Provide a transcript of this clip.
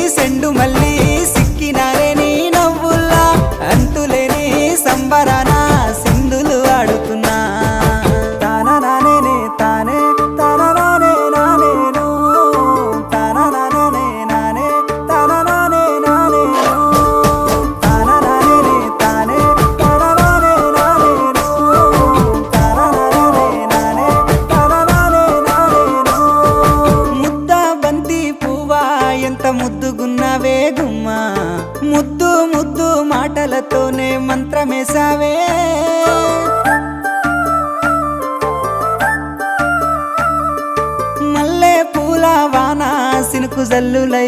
సెండు మళ్ళీ సిక్కినారే నీ నవ్వుల్లా అంతులేని సంబరాన సింధులు ఆడుతున్నా తానా నానే తానే తానా నానే నానేను తానా నానే నానే తానా నానే నానేను తానా నానే తానే తానా నానే నానేను తానా నానే నానే తానా నానే నానేను ముద్ద బంతి పువ్వా ఎంత ముద్దుగున్నావే గుమ్మా ముద్దు ముద్దు మాటలతోనే మంత్రమేసావే మల్లె పూల వాన సినుకు జల్లులై